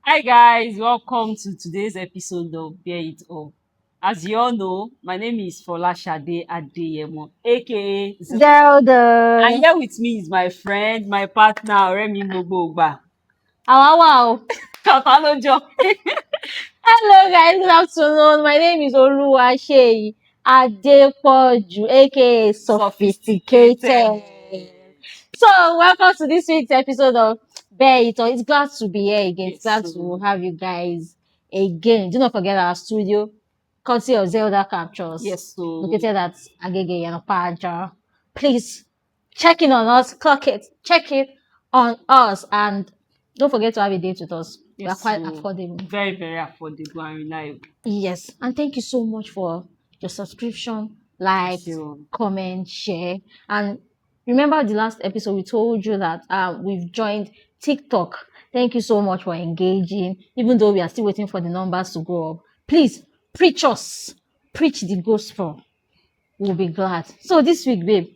Hi guys, welcome to today's episode of Bear It Up. As you all know, my name is Folashade Adeyemo, aka and Zelda. here with me is my friend, my partner, Remy Mogboba. Wow, wow. Katalojo. Hello, guys. Good afternoon. My name is Oluwase Adepoju, aka Sophisticated. So, welcome to this week's episode of Bear It Up. It's glad to be here again. It's Yes, glad so to have you guys again. Do not forget our studio, courtesy of Zelda Captures, yes, so located at Agege Yanopaja. Please check in on us, clock it, check it on us, and don't forget to have a date with us. We are yes, quite so affordable. very, very affordable and reliable. Yes, and thank you so much for your subscription, Thank likes, you. comment, share. And remember the last episode we told you that we've joined TikTok. Thank you so much for engaging, even though we are still waiting for the numbers to go up. Please preach us, preach the gospel. We'll be glad. So this week, babe,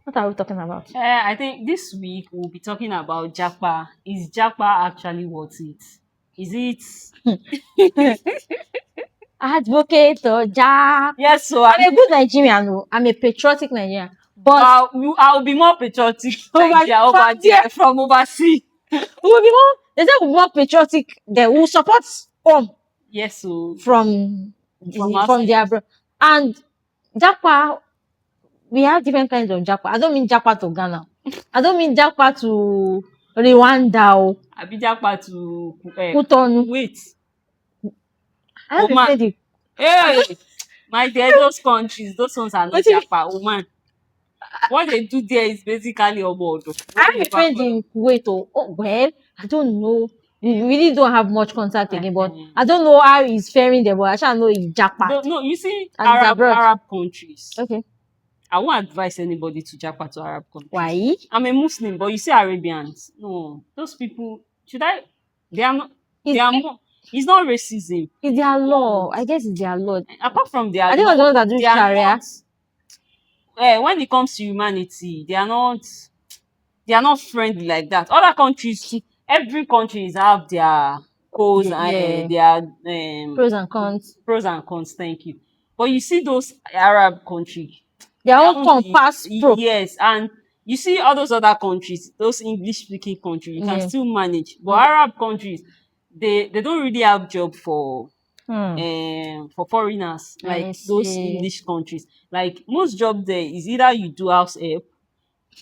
what are we talking about? I think this week we'll be talking about Japa. Is Japa actually worth it? Is it? Advocate or job. Yes, so I'm a good Nigerian. Oh. I'm a patriotic Nigerian. But I'll be more patriotic over Nigeria over from there, there from overseas. we will be more. They say we'll be more patriotic. They will support home Yes, so from from from outside. their and Japa. We have different kinds of Japa. I don't mean Japa to Ghana. I don't mean Japa to Rwanda or Abidjapa to Cotonou. wait. I have a Oman. friend. Hey, my dear, those countries, those ones are not Wetin Japa. Oman. What they do there is basically Obodo. I What have you a friend call in Kuwait. Oh, well, I don't know. We really don't have much contact again, but it? I don't know how he's faring there, but I shall know he's jackpot No, you see, and he's Arab abroad. Arab countries. Okay. I won't advise anybody to japa to Arab countries. Why? I'm a Muslim, but you see Arabians. No, those people should I? They are not. They It's, are more. It's not racism. it's their law. No, I guess it's their law. apart from their I think it was the law, ones that do they are Sharia. not. When it comes to humanity, they are not. They are not friendly like that. Other countries, every countries have their pros and Yeah. their Pros and cons. pros and cons. Thank you. But you see those Arab countries, Their their own own con pass pro. yes, and you see all those other countries, those English speaking countries, you can Yeah. still manage. But Mm. Arab countries, they don't really have job Hmm. for foreigners like I those see. English countries. Like most job there is either you do house help,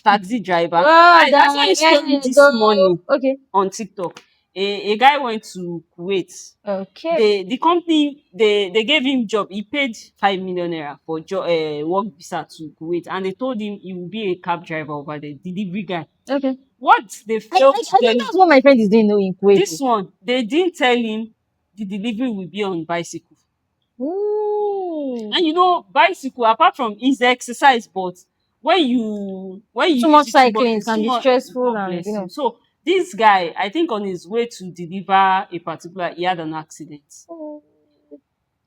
taxi driver. Oh, I saw a story this morning Okay. on TikTok. A guy went to Kuwait. Okay. The company they gave him job. He paid 5 million naira for work visa to Kuwait, and they told him he will be a cab driver over there, delivery guy. Okay. What they failed to I tell think him, that's what my friend is doing though in Kuwait. this one they didn't tell him the delivery will be on bicycle. Ooh. And you know, bicycle apart from is exercise, but when you Too use much it too much, cycling it's can too be much. stressful God and bless you. So this guy, I think on his way to deliver a particular, he had an accident.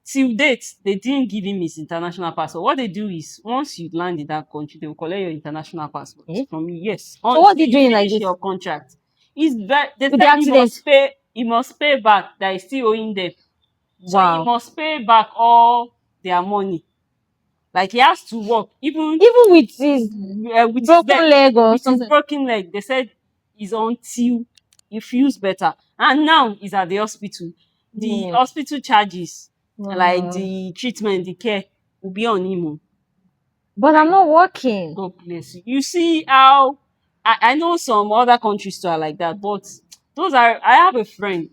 Till date, they didn't give him his international passport. What they do is once you land in that country, they will collect your international passport Eh? from you. Yes, So what's until he you doing like finish this your contract. Is that they with the said accident? he must pay back that is still owing them. So he Wow. must pay back all their money. Like he has to work even Even with his with his broken leg, leg or with his something. broken leg. They said it's until he feels better. And now he's at the hospital. The Wow. hospital charges, like Wow. the treatment, the care, will be on him. Oh. But I'm not working. God bless you. You see how I know some other countries too are like that, but those are I have a friend.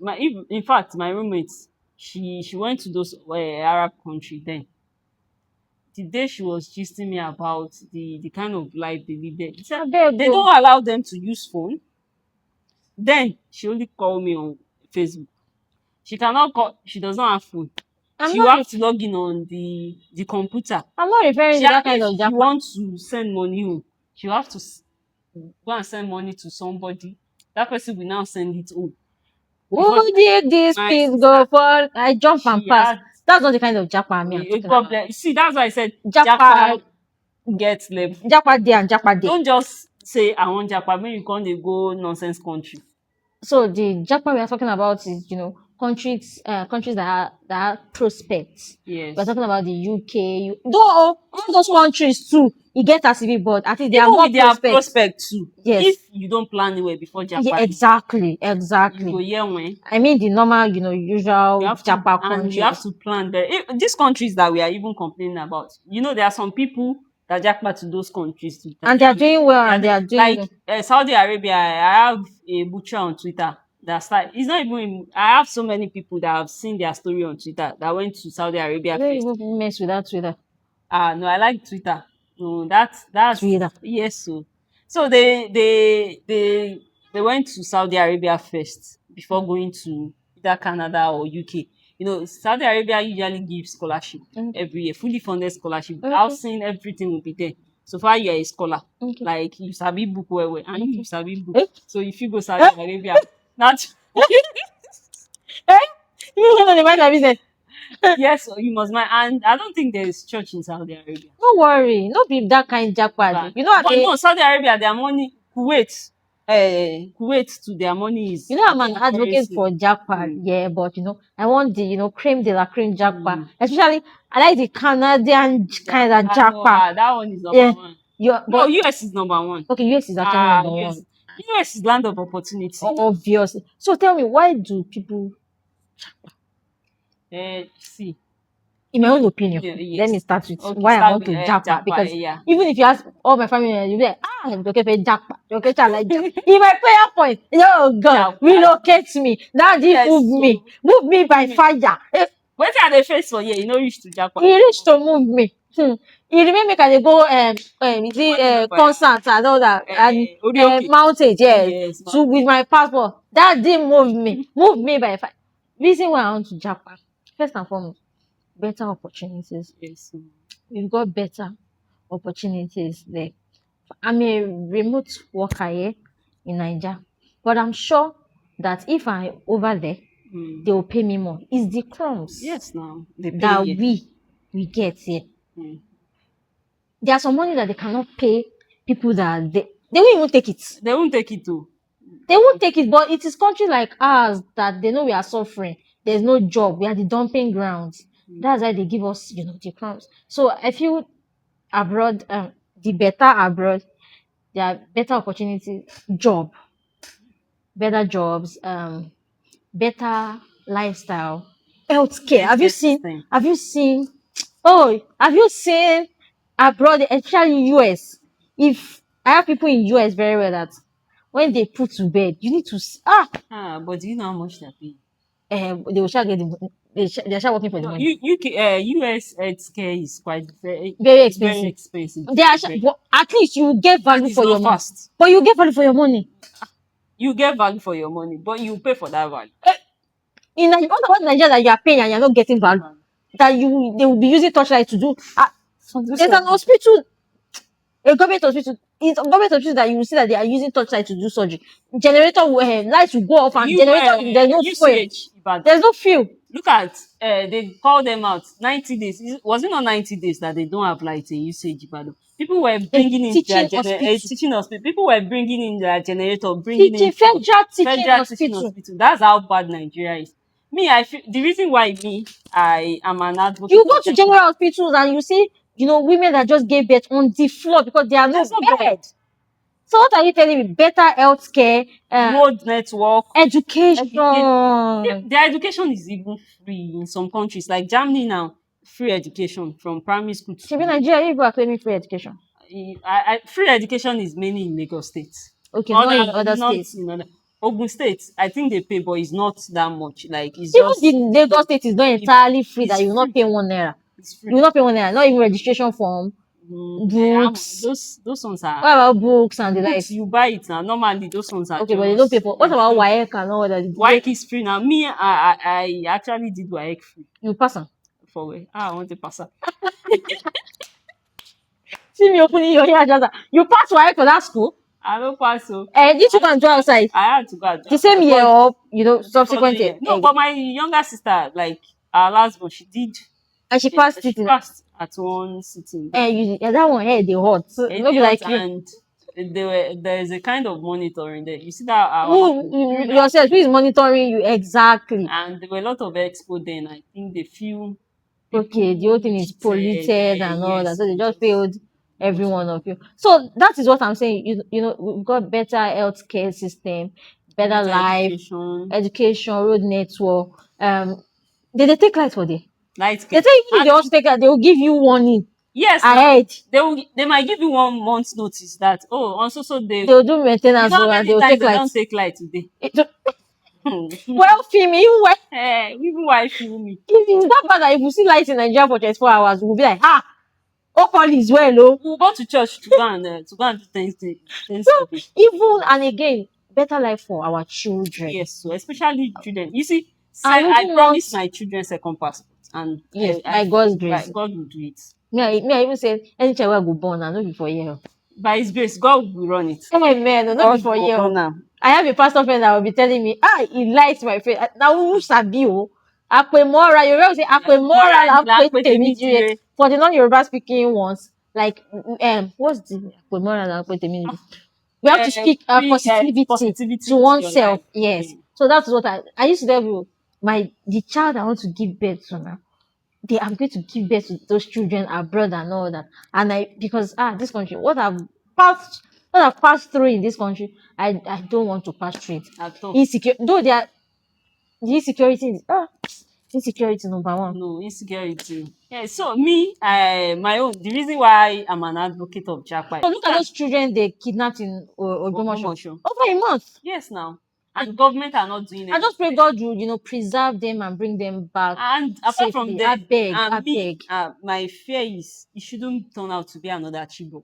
In fact, my roommate, she went to those Arab country then. The day she was gisting me about the kind of life they live there. She said I beg they go. don't allow them to use phone. Then she only call me on Facebook. She cannot call. She does not have phone. I'm She will not. have to log in on the computer. I'm not referring She to that kind if of you Japa. want to send money home, she will have to go and send money to somebody. That person will now send it home. Before Who did this my please sister, go for? I jump and she pass. had That's not the kind of Japa I'm a talking about. problem. See, that's why I said Japa, Japa gets level. Japa day and Japa day. Don't just say I want japa make you come dey go nonsense country. So the Japan we are talking about is, countries that are prospects. We're Yes. talking about the UK. Though all those countries too, it gets as if it, but I think they are Even more with their prospects. prospect too. Yes. If you don't plan well before Yeah, Japa reach, exactly, you go exactly. hear when I mean the normal, you usual have to, Japan and you have countries. to plan there. These countries that we are even complaining about, there are some people that Japa to those countries too. And they are doing well, They are and they doing, are doing like well. Saudi Arabia. I have a butcher on Twitter that start. It's not even. I have so many people that have seen their story on Twitter that went to Saudi I Arabia don't first. even mess with that Twitter. No, I like Twitter. No, that's Twitter. yes. So they went to Saudi Arabia first before going to either Canada or UK. Saudi Arabia usually gives scholarship Okay. every year, fully funded scholarship. Okay. Housing, everything will be there. So far, you're a scholar. Okay. Like you sabi book well, and you Okay. sabi book. Eh? So if you go Eh? Saudi Arabia, not Eh? You don't know the mind my business. yes, you must mind. And I don't think there is church in Saudi Arabia. No worry. No be that kind jackpot. But but I no, Saudi Arabia, their money, Kuwait to their money is I'm an advocate currency. for jackpot, Mm, yeah, but I want the cream de la cream jackpot. mm. Especially I like the Canadian kind of No, jackpot. that one is number Yeah. one. No, But US is number one. okay, US is actually number US, one. US is land of opportunity. Obviously. So tell me, why do people, See, in my own opinion, yeah, let me yes. start with Okay, why I start want with to jackpot? Japa, Because yeah. even if you ask all my family, you'll be like, I'm okay for jackpot. Okay, child, like in my prayer point, oh God, Japa, relocate me. Daddy, yes. So move me by me, fire. what are the face for? Yeah, reach to Japa. He reached to move me. He remain make I dey go is Put it money for concert and all that and Orioke. mountain, yes, Yes, to with my passport. That didn't move me by fire. Reason why I want to Japan, first and foremost, better opportunities. yes. We've got better opportunities there. I'm a remote worker here in Nigeria, but I'm sure that if I over there, Mm. they will pay me more. It's the crumbs Yes, now they pay that you. we get here. Mm. There's some money that they cannot pay people that they won't even take it. They won't take it too. They won't take it, but it is country like ours that they know we are suffering. There's no job. We are the dumping grounds. That's why they give us, the crumbs. So I feel abroad, the better abroad, there are better opportunities, better jobs, better lifestyle, healthcare. Have you Healthcare seen? system. Have you seen? Oh, have you seen abroad, especially US? If I have people in US very well that when they put to bed, you need to But do you know how much they pay? they will start getting they start working for the money. US healthcare is quite Very very expensive. expensive. They are Very, but at least you get and value it's for your not money. fast. But you get value for your money. You get value for your money, but you pay for that value. In Nigeria, what about Nigeria that you are paying and you're not getting value? That they will be using torchlight to do. There's an hospital, a government hospital. It's a government hospital that you will see that they are using torchlight to do surgery. Generator lights will go off and generator there's no fuel. UCH, but There's no fuel. look at they call them out 90 days. Was it not 90 days that they don't have light in usage? But people were A bringing in their teaching hospital. teaching hospital. People were bringing in their generator, bringing in Teaching federal teaching federal teaching hospital. hospital. That's how bad Nigeria is. Me, I feel the reason why I am an advocate You go of to Japan. general hospitals and you see, women that just gave birth on the floor because there are no There's no bed, bed. So what are you telling me? Better healthcare, road network, education. their education is even free in some countries like Germany now. Free education from primary school Should be to Nigeria, people are claiming free education. free education is mainly in Lagos State. Okay, not in other Not states. in other. Ogun State, I think they pay, but it's not that much. Like it's Even just the Lagos state is not entirely free that it's you will not free. pay 1 naira. It's You free. will not pay 1 naira, not even registration form, books. Those ones are What about books and the books likes? you buy it now. Normally those ones are Okay, but they don't pay just for. What about free. WAEC and all that? WAEC is free now. Me, I actually did WAEC free You pass them. for where I want to pass up. See me opening your ear just you pass WAEC for that school? I don't pass so. Did you go and do outside? I had to go and do The same outside. year But or the subsequent following year? year. No, but my younger sister, like our last one, she did. And she passed She it in passed at one sitting. that one head they hot. So It maybe hot like you. there is a kind of monitoring there. You see that our Yourself, who is monitoring you exactly? and there were a lot of expo then. I think they feel Okay, the whole people thing is cheated. polluted and all that, Yes, so they they just just failed every most of one of you. So that is what I'm saying. We've got better healthcare system, better better life, education, education, road network. They take light for there. light They care, tell you if and they want to take light, they will give you warning yes, now ahead. they might give you 1 month's notice that oh on so day They will do you know maintenance how and many they will times take they light. don't take light today. Well, film you well. Even why feel me. If that part that if you see light in Nigeria for 24 hours, we'll be like, ah, all is well, oh. We'll go to church to go and do So Thanksgiving. even and again, better life for our children. Yes, so especially children. You see, I I wouldn't want, promised my children second passport, and yes, I by God's feel by grace. God will do it. Me, I even said, any child will go born, I know before year. By His grace, God will run it. Amen. No, not God before will year. run am. I have a pastor friend that will be telling me, he likes my face. Now, who sabi o? Ape mora, you will say ape mora Mọ́ra la là ń pe pè temi tèmi dire. dire. For the non-Yoruba speaking ones, like, what's the ape mora la pe temi dire? We have to speak Bring positivity to positivity to your oneself. life. Yes. So that's what I used to tell you. The child I want to give birth to now, I'm going to give birth to those children abroad and all that. And because this country, passed, what I've passed through in this country, I don't want to pass through it. At all. Insecure, though the insecurity is insecurity number one. No insecurity. Yeah, so me, my own the reason why I'm an advocate of Japa So is look at those children they kidnapped in Ogbomoso. promotion. Over a month. Yes, now. And government are not doing I just pray anything. God will, preserve them and bring them back And apart from safely. I them, beg, I and me, beg. my fear is it shouldn't turn out to be another Chibok.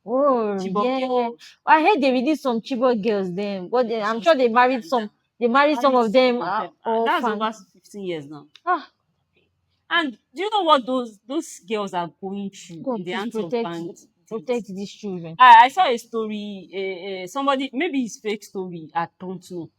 Oh Chibok yeah, girl, I heard they released some Chibok girls. Then, but I'm sure just they married and some. They married some married of some them of them. That's orphan. over 15 years now. Ah, And do you know what those girls are going through God, in the please hands of bandits? protect these children. I saw a story, somebody, maybe it's fake story, I don't know.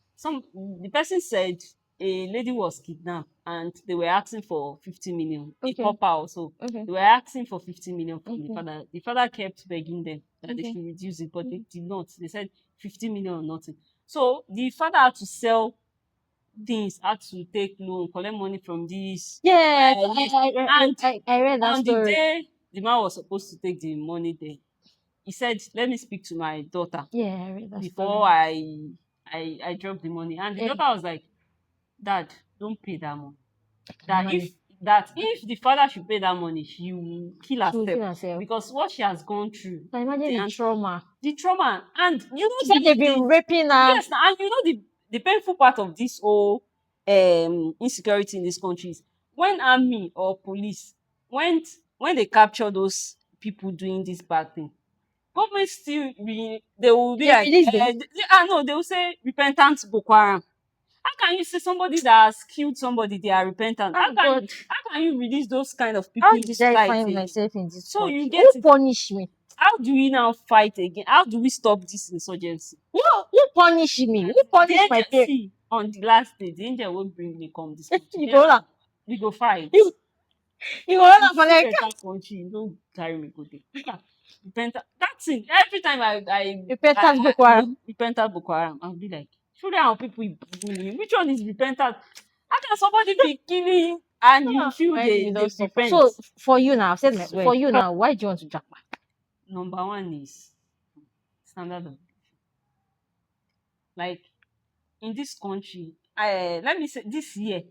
The person said a lady was kidnapped and they were asking for 50 million, a Okay, copper also. okay, They were asking for 50 million from the okay, father. The father kept begging them that they okay. should reduce it, but they did not. They said 50 million or nothing. So the father had to sell things, had to take loan, collect money from this. Yeah, Yes. And I read that on the story. day the man was supposed to take the money there, he said, "Let me speak to my daughter Yeah, I read that before story. I drop the money." And the Yeah, daughter was like, "Dad, don't pay that money. I can That imagine. if the father should pay that money, she will kill She will herself kill herself. because what she has gone through, Can imagine the the trauma. the trauma, and you She know said they've been raping her. yes, and you know the painful part of this whole insecurity in this country is when army or police when when they capture those people doing this bad thing, government still they will be They like released them. no, they will say repentant Boko Haram. How can you say somebody that has killed somebody they are repentant? Ah, God, How can you release those kind of people how in did this I light find again? myself in this So you country? get Who it. punish me? How do we now fight again? How do we stop this insurgency? Who punish me? Who The punish my angel parents? see on the last day, the angel will bring me come this country. You Then go laugh. we go fight. You you go laugh We for see like better country, don't carry me go there. That thing, every time repentance Boko Haram. repentant Boko Haram, I'll be like, children and people bullying. Which one is repentant? How can somebody be killing and you feel Mind me they don't suffer. repent? So for you now, I've said my For word. you now, Why do you want to japa? number one is standard of like in this country. Let me say this year,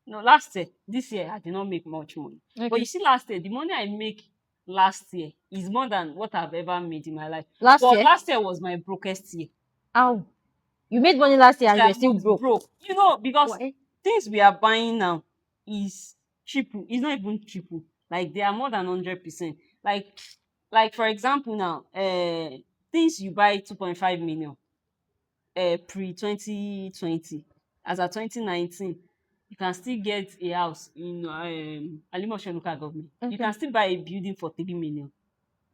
no, last year, this year I did not make much money. But you Okay. see, last year, the money I make last year is more than what I've ever made in my life. Last But year? last year was my brokest year. How? You made money last year So and you're I'm still not broke. broke. You know, because Why? things we are buying now is triple. It's not even triple. Like they are more than 100%. Like for example now, things you buy 2.5 million pre 2020 as at 2019 you can still get a house in Alimosho local government. You Okay. can still buy a building for 3 million.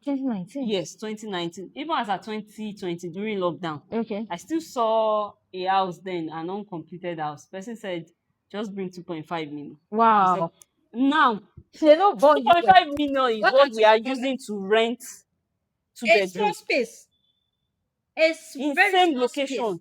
2019. Yes, 2019. Even as at 2020 during lockdown, Okay. I still saw a house then, an uncompleted house. Person said just bring 2.5 million. I said Wow. now They don't born you well. 2.5 million is Why what can't we you are become using to rent two a small bedrooms. space? It's in very same small space. location.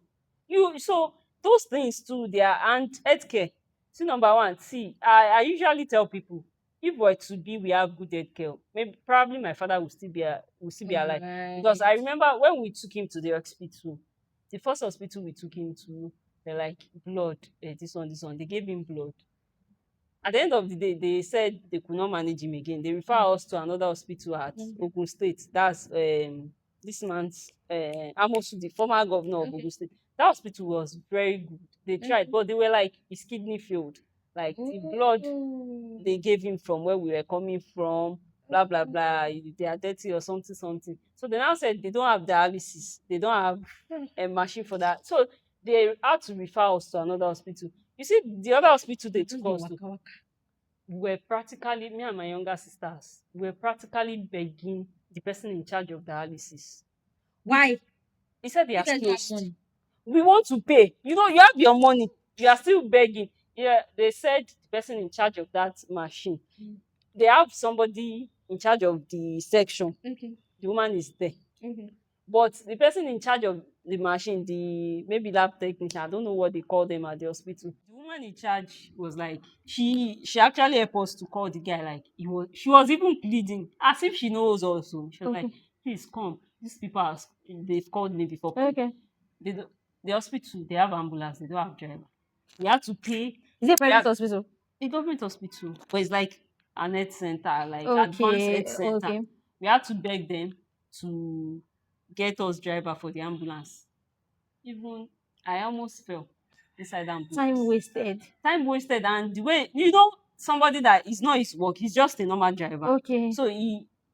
So those things too, they are, and healthcare. See, number one, see, I usually tell people, if we're to be, we have good healthcare. Maybe probably my father will still be alive. Because I Right. remember when we took him to the hospital, the first hospital we took him to, they're like blood, this one. They gave him blood. At the end of the day, they said they could not manage him again. They refer us to another hospital at Okay. Ogun State. That's this man's Amosu, the former governor of Okay. Ogun State. That hospital was very good. They tried, Okay. but they were like his kidney failed. Like the blood Mm. they gave him from where we were coming from, blah blah blah. They are dirty or something, something. So they now said they don't have dialysis. They don't have a machine for that. So they had to refer us to another hospital. You see, the other hospital they took Just dey us to, waka waka. we were practically, me and my younger sisters, we were practically begging the person in charge of dialysis. Why? He said they You are guys don't have closed. money. We want to pay. You know, you have your money. You are still begging. Yeah, they said the person in charge of that machine. Mm. They have somebody in charge of the section. Okay. The woman is there. Okay. But the person in charge of the machine, the maybe lab technician, I don't know what they call them at the hospital. The woman in charge was like, she actually helped us to call the guy. Like she was even pleading as if she knows also. She was like, Okay. please come. These people are, they've called me before. Okay. They don't, the hospital, they have ambulance, they don't have driver. We had to pay. Is it a We private had hospital? a government hospital, but it's like an health center, like advanced Okay. health center. Okay. We had to beg them to get us driver for the ambulance. Even I almost fell inside the Time ambulance. wasted. Time wasted, and the way, you know, somebody that is not his work, he's just a normal driver. Okay. So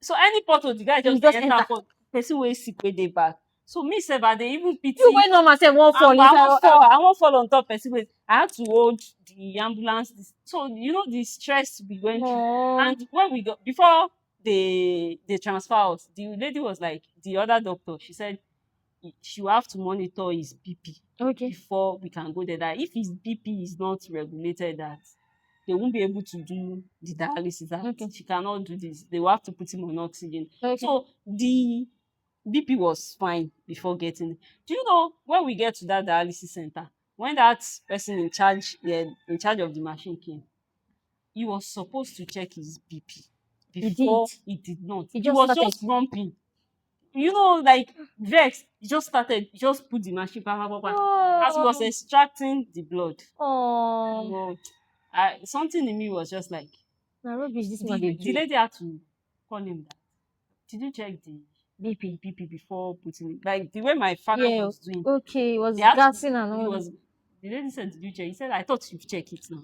so any portal the guy You just just enter enter. for person wey sick wey dey back. So me sef I dey even You pity. wey normal sef wan fall I inside. wan fall, I wan fall on top person wey I had to hold the ambulance. So you know the stress we went through. Oh. And when we got, before they transfer us, the lady was like, the other doctor, she said she will have to monitor his BP Okay. before we can go there. That if his BP is not regulated, that they won't be able to do the dialysis. That Okay. she cannot do this. They will have to put him on oxygen. Okay. So the BP was fine before getting. Do you know when we get to that dialysis center, when that person in charge, yeah, in charge of the machine came, he was supposed to check his BP You didn't. before he did not. You He just was started. just rumping. You know, like vex. He just started. He just put the machine, pa, pa, pa, pa. As he was Oh. extracting the blood. You Oh. know, something in me was just like, Na rubbish this man dey the do. lady had to call him that. Did you check the BP. BP before putting it? Like the way my father Yeah. was doing, Okay. It they was had to. gassing and He all that. was. The lady said, "Did you check?" He said, "I thought you've checked it now."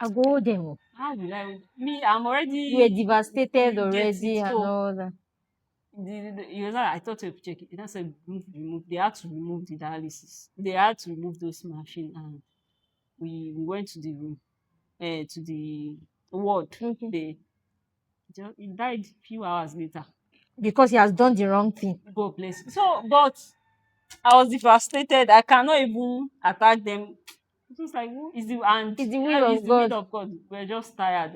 I go hold them. Oh. How will I? Me, I'm You were already. devastated You get it. already and So all that. he was like, I thought you've checked it. And I said, remove. They had to remove the dialysis. They had to remove those machines, and we went to the room, to the ward. Okay. He died few hours later. Because he has done the wrong thing. God bless him. So, but I was devastated. I cannot even attack them. It was like, who is the, and It's the will it's of the will God. of God. We're just tired.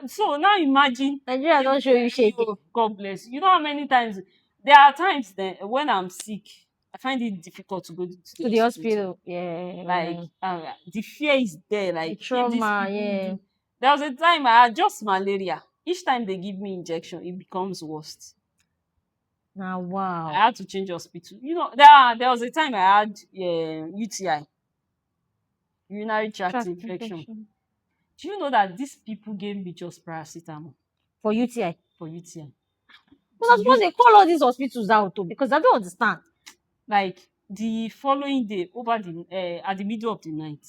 So now imagine Nigeria you, don't show you shaking. God bless you. You know how many times there are times that when I'm sick, I find it difficult to go to the To the hospital. hospital. Like Yeah. the fear is there. The Like if these trauma. people Yeah. do, there was a time I had just malaria. Each time they give me injection, it becomes worse. Now, I wow. had to change hospital. You know, there was a time I had UTI, urinary tract Tract infection. infection. Do you know that these people gave me just paracetamol For UTI. for UTI? But To that's what use, they call all these hospitals out too, because I don't understand. like the following day, over the at the middle of the night,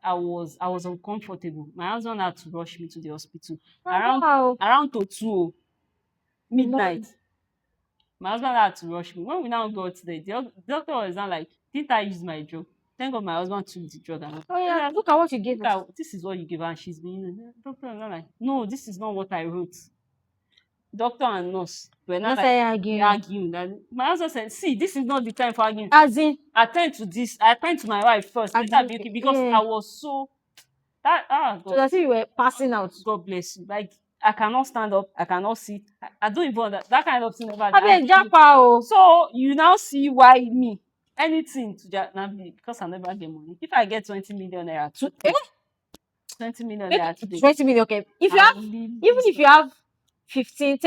I was uncomfortable. My husband had to rush me to the hospital Oh, wow. around to 2 In the midnight. morning. My husband had to rush me. When we now got there, the doctor was not like, didn't I use my drug? Thank God my husband took the drug. And Oh yeah. yeah, Look at what you gave look us. at, this is what you gave her, and she's been using it. Doctor was not like, no, this is not what I wrote. Doctor and nurse were not Not like say arguing. arguing. That my husband said, see, this is not the time for arguing. As in, Attend to this. Attend to my wife first. Let her be okay. Because yeah. I was so that So God, that's if you were passing out. God bless you. Like I cannot stand up, I cannot sit. I don't even that kind of thing never Abeg and japa o. so you now see why me anything to just now be because I never get money. If I get 20 million naira today, 20 million Make naira today, 20 million okay. If you I have will leave even this if you have 15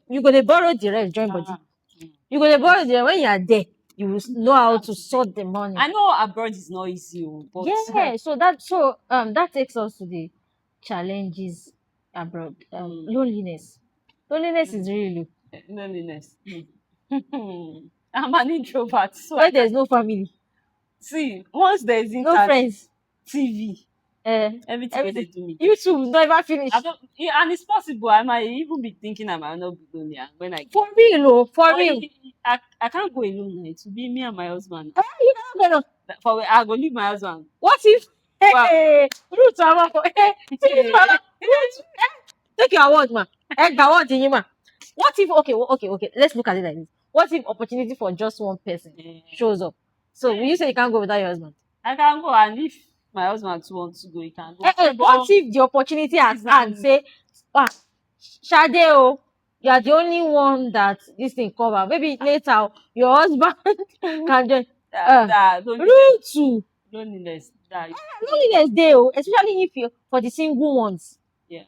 you go dey borrow the rest join body. ah, You go dey borrow yes. the when you are there, you will know how to sort the money. I know abroad is not easy, but Yeah, so that takes us to the challenges abroad. Loneliness. Loneliness is really low. loneliness. I'm an introvert, so Where there's no family, see once there's no internet, friends, TV, everything wey everything. dey do me. You too don't ever I finish. don't, yeah, and it's possible. I might even be thinking I might not be lonely when I get. For real, oh, for But real. I can't go alone. Now. It will be me and my husband. You cannot get on. For I go leave my husband. What if Well, hey, root mama for root take your award ma. Award in you ma. What if okay, let's look at it like this. What if opportunity for just one person shows up? So will you say you can't go without your husband? I can go, and if my husband too wants to go, he can go. What if the opportunity at hand say, ah, Sade, oh, you are the only one that this thing cover. Maybe later your husband can join. Rule two. Loneliness. Loneliness dey oh, especially if you for the single ones. Yeah.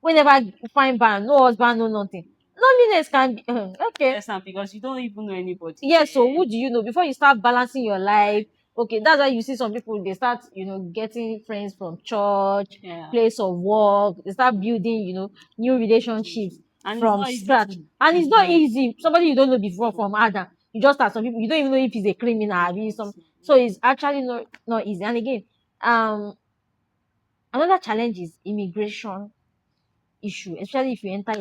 Whenever you find band, no husband, no nothing. Loneliness can be okay. Yes, and because you don't even know anybody. Yes, so who do you know before you start balancing your life? Okay, that's why you see some people they start, getting friends from church, place of work. They start building, new relationships And from scratch. And it's not easy. Somebody you don't know before from Adam, you just start. Some people you don't even know if he's a criminal, so it's actually not easy. And again, another challenge is immigration issue, especially if you enter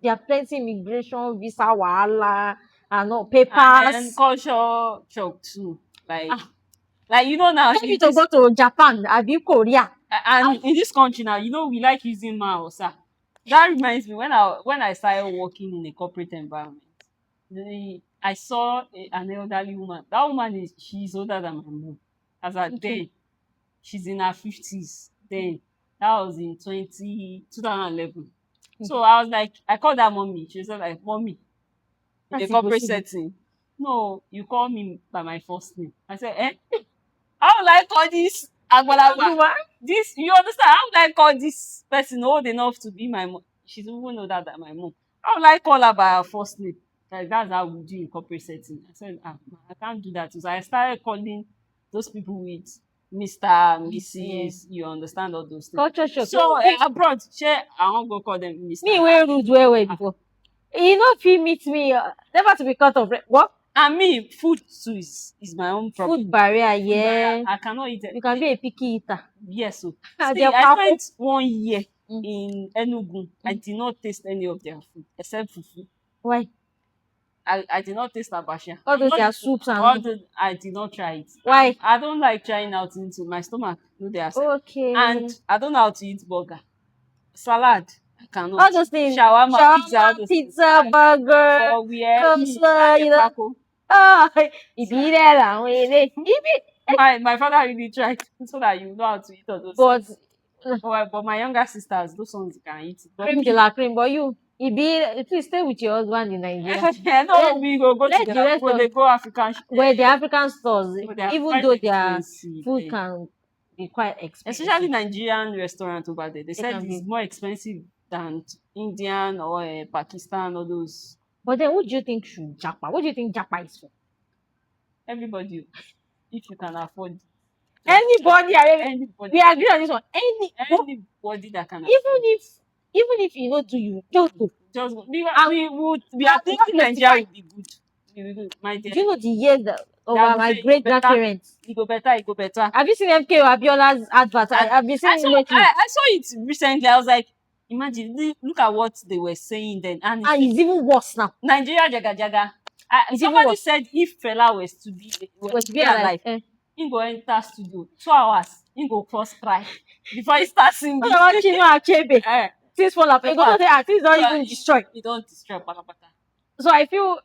there are plenty immigration visa wahala and all papers and culture shock too. Like now you to go to Japan, Korea. And in this country now, we like using man or sir. That reminds me when I started working in a corporate environment. I saw an elderly woman. That woman she's older than my mom. As at then, she's in her 50s. Then that was in 2011. So I was like, I called her mommy. She was like, mommy, in the corporate setting. No, you call me by my first name. I said, how will I call this Agbalagba? This, you understand? How will I call this person old enough to be my mom? She's even older than my mom. How will I call her by her first name? Like that's how we do in corporate setting. I said, I can't do that. So I started calling those people with Mr. Mrs. You understand all those things. Culture shock. So abroad, I won't go call them Mr. Me wey rude well before. You know if you meet me, never to be cut off. What? And me, food too is my own problem. Food barrier, yeah. I cannot eat it. You can be a picky eater. Yes, so see, I spent 1 year in Enugu. I did not taste any of their food except fufu. Why? I did not taste abacha. All those their soups and I did not try it. Why? I don't like trying out into my stomach. No, they are okay. And I don't know how to eat burger. Salad. I cannot. All those things. Shawarma, pizza, burger. For where? Coleslaw, my father really tried so that you know how to eat all those. But my younger sisters, those ones you can eat. Cream de la cream, but you please stay with your husband in Nigeria. No, we go together. They go African. Where the African stores, even though their food can be quite expensive. Especially Nigerian restaurant over there. They said it's more expensive than Indian or Pakistan or those. But then what do you think should Japa? What do you think Japa is for? Everybody, if you can afford it. Anybody. We agree on this one. Anybody that can afford even if you know do you just go. We are thinking Nigeria will be good. Do you know the years that my great grandparents? It go better. Have you seen MK Abiola's advert? Have you seen it lately? I saw it recently. I was like, imagine, look at what they were saying then. And it's even worse now. Nigeria jaga jaga. Somebody said if Fela was to be alive, he go enter studio 2 hours. He go first cry before he starts singing. Things fall apart. Things don't even destroy. It don't destroy. So I feel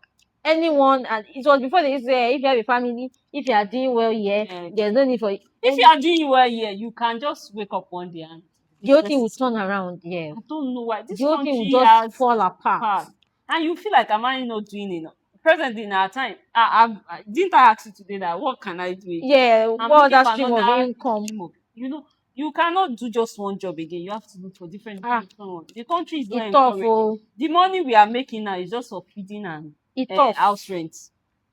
anyone, and it was before they used to say if you have a family, if you are doing well here, there's no need for it. If you are doing well here, you can just wake up one day and The whole thing will stresses turn me. around. Yeah. I don't know why. The This whole thing will country just has fall apart. part. And you feel like, am I not doing enough? Presently in our time, didn't I ask you today that what can I do again? Yeah. I'm What looking other for stream of another income? stream of, you cannot do just one job again. You have to look for Ah, different ones. The country is not it tough. encouraging. Oh, The money we are making now is just for feeding and it tough. house rent.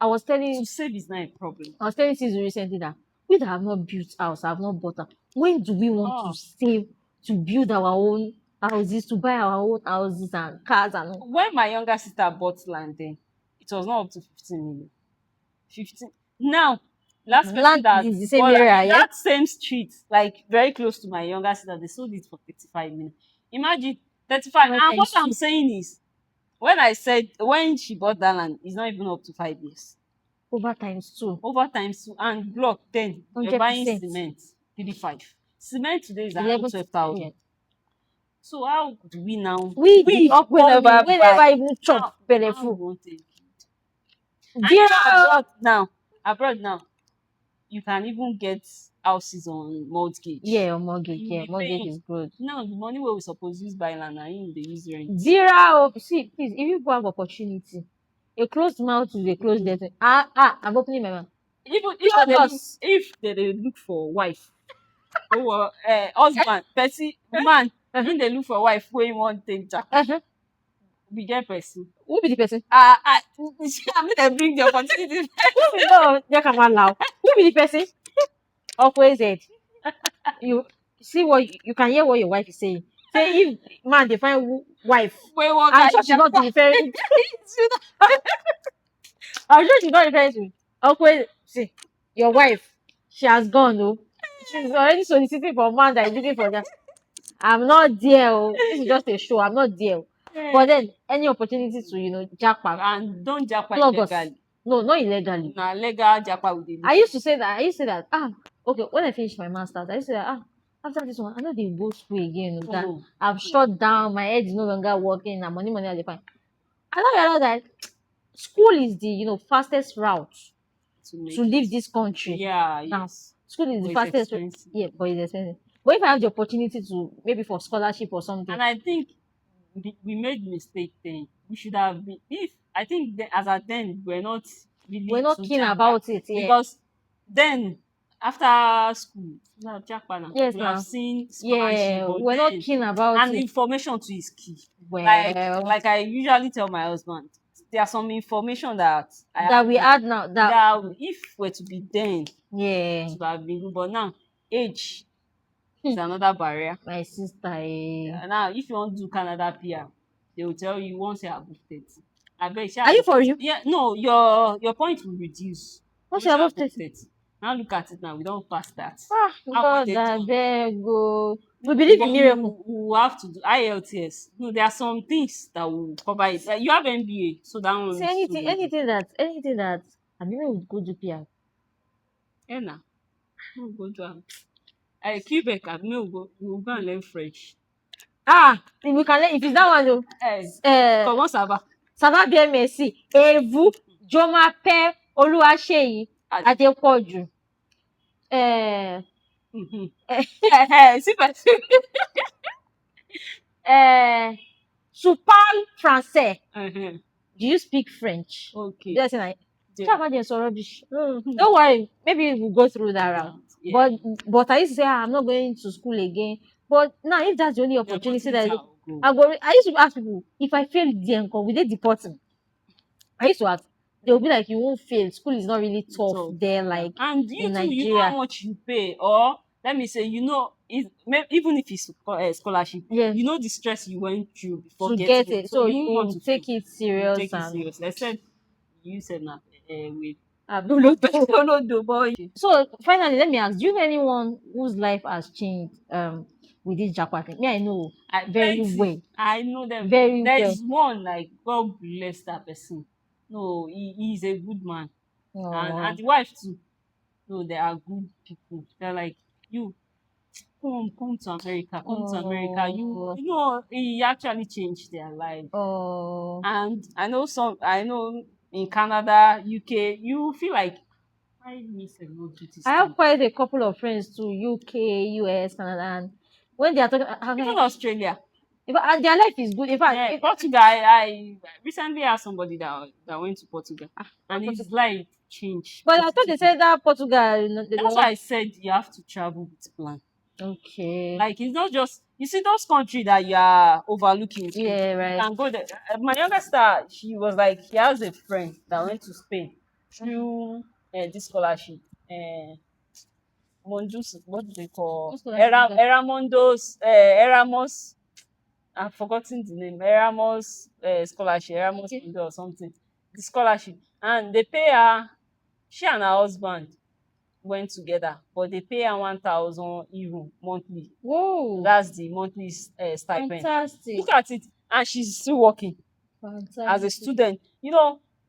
I was To telling save is not a problem. I was telling Sis recently that we that have not built house, have not bought house. When do we want to Oh, save to build our own houses, to buy our own houses and cars and all? when my younger sister bought land then, it was not up to 15 million. 15. Now, last person Land that is the same bought that area, in yeah? that same street, like very close to my younger sister, they sold it for 35 million. Imagine 35. Over And what times I'm two. saying is, when she bought that land, it's not even up to 5 years. Over times two. Over time, so, and block then you're buying 100%. cement, 35. Cement today is around 11 to 12,000. yeah. So how do we now? We the We upcoming, never we buy. never even chop How we belleful. want it. And Dear, abroad now, you can even get houses on mortgage. yeah, mortgage, You will yeah, be mortgage paying. is good. Now the money wey we suppose use buy land na im dey use rent. Dear, see, please, if you have opportunity, a closed mouth is a closed Mm. destiny. I'm opening my mouth. Even Tell us. if they dey look for wife or husband, person man, Uh-huh, im dey look for wife wey im wan take japa, uh-huh. we get person. Who be the person? Make dem bring the opportunity. Who be no? Just come out loud. Who be the person? Always it. You see what you can hear what your wife is saying. Say if man they find wife, Wey wan I'm carry sure she's not japa. referring. I'm sure she's not referring to. Always see your wife. She has gone. Oh, she's already soliciting for a man that is looking for that. I'm not there. Oh. This is just a show. I'm not there. Oh. But then any opportunity to jackpot, And don japa plug us. illegally. No, not illegally. Na legal japa we dey look I for. used to say that. I used to say that. Okay. When I finished my masters, I used to say after this one, I know they go school again. That Mm. I've shut down. My head is no longer working. And money at the fine. I now realize that school is the fastest route To to make it. leave this country. Yeah, Now, yes. school is the But it's fastest. expensive. Yeah, but it's expensive. But if I have the opportunity to maybe for scholarship or something, And I think we made mistake then. We should have been, if I think as at then we're not we're really not too keen japa, about it. Yeah. because then after school, now japa now Yes. we have Now. seen scholarship, Yeah, but we're not then keen about and it. information too is key. Well, Like I usually tell my husband, there are some information that I that have we add now. That that if were to be then yeah. to have been good, but now age Hmm. is another barrier. My sister, eh. Now if you want to do Canada PR, they will tell you once you are above 30. Abeg shey Are you for real? yeah, no, your point will reduce. What's Once your you are above above 30? 30. Now look at it now, we don pass that. How come God, they I do? beg go. We believe But in miracle. we will have to do IELTS. No, there are some things that will cover it. You have MBA, so that one See is so easy. anything that I mean we go do PR. Yeah, na. We go do am. Quebec, abi we will go and learn French. If we can learn, if it's that one though. Comot Saba. Sava bien merci. Evu, Jomape, Oluwaseyi, Ah, Adepoju. Uh, mhm. See person. uh, tu parles français. Uh-huh. Do you speak French? Okay. That's like, Yeah. so rubbish. Mhm. Don't worry, maybe we'll go through that route. Yeah. But I used to say I'm not going to school again. But now if that's the only The opportunity opportunity that I will go. I used to ask people if I fail the encore, will they deport me? I used to ask. They'll be like, you won't fail. School is not really tough So there, yeah. like And you in too, you know how Nigeria. much you pay, or let me say, even if it's scholarship, Yes, you know the stress you went through before to getting get it, it. so So you won't want you to fail. take it You serious take it and seriously. I said you said na with Abdul. Olodo boy. So finally, let me ask: do you know anyone whose life has changed with this Japa thing? Me, I know I very plenty. well, I know them. very There well. is one like God bless that person. No, he is a good man, and Oh, the wife too. No, they are good people. They're like you. Come to America. Come to America. oh, You know he actually changed their life. oh. And I know in Canada, UK, you feel like I miss a lot to this I have thing. quite a couple of friends to UK, US, Canada, and When they are talking, Even Australia. and their life is good. In fact, Yeah, Portugal. I recently had somebody that went to Portugal, and his Portugal. life changed But I thought they positively. said that Portugal, they That's don't why want. I said you have to travel with plan. Okay. Like it's not just you see those countries that you are overlooking. Yeah, You right. can go there. My younger sister, she was like, she has a friend that went to Spain through this scholarship. Uh, Mondus, what do they call What scholarship is that? Erasmus. I've forgotten the name. Erasmus scholarship, Erasmus Okay. or something. The scholarship, and they pay her. She and her husband went together, but they pay her 1,000 euro monthly. Whoa. That's the monthly stipend. Fantastic. Look at it, and she's still working as a Fantastic. student.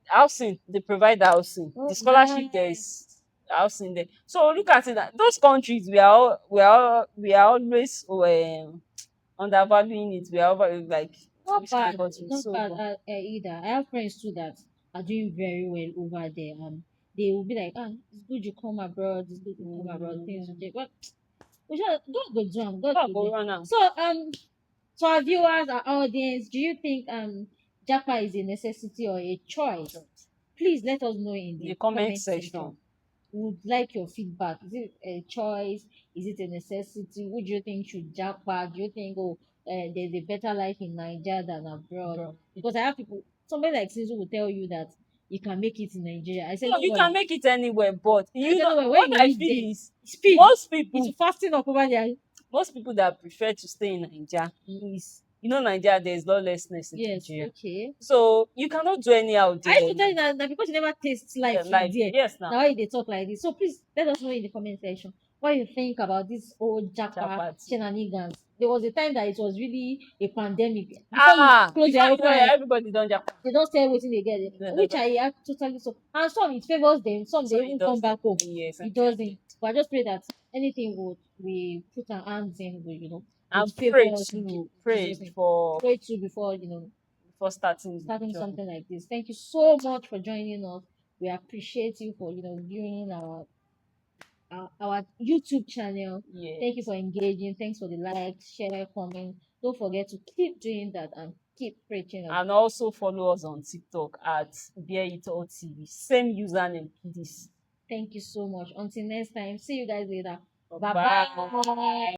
Housing, they provide the housing. The Oh, scholarship, there nice. is housing there. So look at it. Those countries, we are always undervaluing it. We are like Not wishing the bad. country Not so bad good. either. I have friends too that are doing very well over there. They will be like, it's good you come abroad. It's good you come abroad. Things will take. But we just God go do 'em, God God go go do. run am. So to our viewers, our audience, do you think Japa is a necessity or a choice? Please let us know in In the the comment comment section. section. We would like your feedback. Is it a choice? Is it a necessity? Who do you think should Japa? Do you think there's a better life in Nigeria than abroad? Bro. Because I have people, somebody like Sinzu will tell you that you can make it in Nigeria. I said No, no you can worry. make it anywhere, but I said no worry. When what you I reach there, feel is speed. most It's people fasting up over there. most people that prefer to stay in Naija is, Naija, there is lawlessness in Yes, Nigeria. okay. So you cannot do anyhow I used there. to tell you that because you never taste life in Life, there. yes now. Now why they talk like this. So please let us know in the comment section what you think about this old Japa Chapati. shenanigans. There was a time that it was really a pandemic. Before you close Before your you know it, open, everybody don japa. they don't say waiting they get it. They Which don't. I have totally so and some it favors them, some So they it even come does. back home. Yes, It exactly. doesn't. But I just pray that anything would we put our hands in would would And favor pray us in to pray Jesus' name. before Pray to before starting the starting journey. something like this. Thank you so much for joining us. We appreciate you for viewing our YouTube channel. Thank you Yes. for engaging. Thanks for the likes, share, comment. Don't forget to keep doing that and keep preaching us. And also follow us on TikTok at Bear It All TV. Same username, please. Thank you so much. Until next time, see you guys later. Bye Bye. bye.